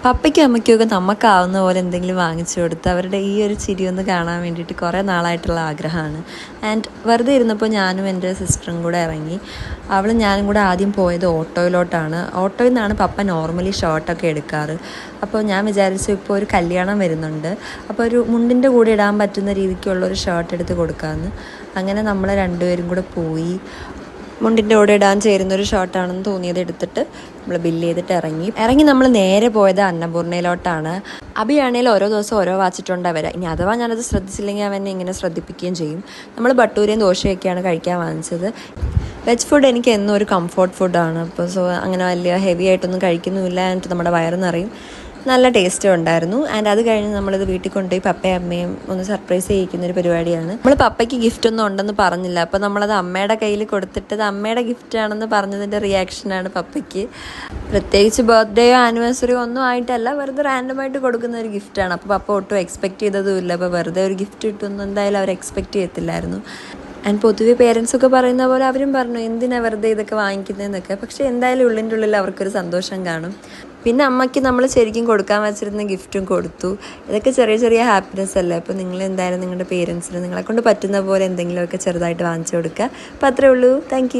പപ്പയ്ക്കും അമ്മയ്ക്കുമൊക്കെ നമുക്കാവുന്ന പോലെ എന്തെങ്കിലും വാങ്ങിച്ചു കൊടുത്ത് അവരുടെ ഈ ഒരു ചിരി ഒന്ന് കാണാൻ വേണ്ടിയിട്ട് കുറേ നാളായിട്ടുള്ള ആഗ്രഹമാണ്. ആൻഡ് വെറുതെ ഇരുന്നപ്പോൾ ഞാനും എൻ്റെ സിസ്റ്ററും കൂടെ ഇറങ്ങി. ഞാനും കൂടെ ആദ്യം പോയത് ഓട്ടോയിലോട്ടാണ്. ഓട്ടോയിൽ നിന്നാണ് പപ്പ നോർമലി ഷർട്ടൊക്കെ എടുക്കാറ്. അപ്പോൾ ഞാൻ വിചാരിച്ചു ഇപ്പോൾ ഒരു കല്യാണം വരുന്നുണ്ട്, അപ്പോൾ ഒരു മുണ്ടിൻ്റെ കൂടെ ഇടാൻ പറ്റുന്ന രീതിക്കുള്ളൊരു ഷർട്ട് എടുത്ത് കൊടുക്കാമെന്ന്. അങ്ങനെ നമ്മൾ രണ്ടുപേരും കൂടെ പോയി മുണ്ടിൻ്റെ കൂടെ ഇടാൻ ചേരുന്നൊരു ഷർട്ടാണെന്ന് തോന്നിയത് എടുത്തിട്ട് നമ്മൾ ബില്ല് ചെയ്തിട്ട് ഇറങ്ങി നമ്മൾ നേരെ പോയത് അന്നപൂർണ്ണയിലോട്ടാണ്. അഭിയാണെങ്കിൽ ഓരോ ദിവസം ഓരോ വാച്ചിട്ടുണ്ടാണ് വരാം. ഇനി അഥവാ ഞാനത് ശ്രദ്ധിച്ചില്ലെങ്കിൽ അവനെ ഇങ്ങനെ ശ്രദ്ധിപ്പിക്കുകയും ചെയ്യും. നമ്മൾ ബട്ടൂരയും ദോശയൊക്കെയാണ് കഴിക്കാൻ വാങ്ങിച്ചത്. വെജ് ഫുഡ് എനിക്ക് എന്നും ഒരു കംഫർട്ട് ഫുഡാണ്. അപ്പോൾ അങ്ങനെ വലിയ ഹെവി ആയിട്ടൊന്നും കഴിക്കുന്നുമില്ല. എന്നിട്ട് നമ്മുടെ വയറ് നിറയും. നല്ല ടേസ്റ്റും ഉണ്ടായിരുന്നു. ആൻഡ് അത് കഴിഞ്ഞ് നമ്മളിത് വീട്ടിൽ കൊണ്ടുപോയി പപ്പയും അമ്മയും ഒന്ന് സർപ്രൈസ് ചെയ്യിക്കുന്നൊരു പരിപാടിയാണ്. നമ്മൾ പപ്പയ്ക്ക് ഗിഫ്റ്റ് ഒന്നും ഉണ്ടെന്ന് പറഞ്ഞില്ല. അപ്പോൾ നമ്മളത് അമ്മയുടെ കയ്യിൽ കൊടുത്തിട്ട് അത് അമ്മയുടെ ഗിഫ്റ്റ് ആണെന്ന് പറഞ്ഞതിൻ്റെ റിയാക്ഷനാണ് പപ്പയ്ക്ക്. പ്രത്യേകിച്ച് ബർത്ത്ഡേയോ ആനിവേഴ്സറിയോ ഒന്നും ആയിട്ടല്ല, വെറുതെ റാൻഡമായിട്ട് കൊടുക്കുന്ന ഒരു ഗിഫ്റ്റാണ്. അപ്പോൾ പപ്പ ഒട്ടും എക്സ്പെക്റ്റ് ചെയ്തതുമില്ല. അപ്പോൾ വെറുതെ ഒരു ഗിഫ്റ്റ് കിട്ടുമെന്ന് എന്തായാലും അവർ എക്സ്പെക്റ്റ് ചെയ്യത്തില്ലായിരുന്നു. ആൻഡ് പൊതുവെ പേരൻസൊക്കെ പറയുന്ന പോലെ അവരും പറഞ്ഞു എന്തിനാ വെറുതെ ഇതൊക്കെ വാങ്ങിക്കുന്നതെന്നൊക്കെ. പക്ഷേ എന്തായാലും ഉള്ളിൻ്റെ ഉള്ളിൽ അവർക്കൊരു സന്തോഷം കാണും. പിന്നെ അമ്മയ്ക്ക് നമ്മൾ ശരിക്കും കൊടുക്കാൻ വെച്ചിരുന്ന ഗിഫ്റ്റും കൊടുത്തു. ഇതൊക്കെ ചെറിയ ചെറിയ ഹാപ്പിനെസ് അല്ലേ. അപ്പോൾ നിങ്ങൾ എന്തായാലും നിങ്ങളുടെ പേരൻസിന് നിങ്ങളെക്കൊണ്ട് പറ്റുന്ന പോലെ എന്തെങ്കിലുമൊക്കെ ചെറുതായിട്ട് വാങ്ങിച്ചു കൊടുക്കുക. അപ്പോൾ അത്രേ ഉള്ളൂ. താങ്ക്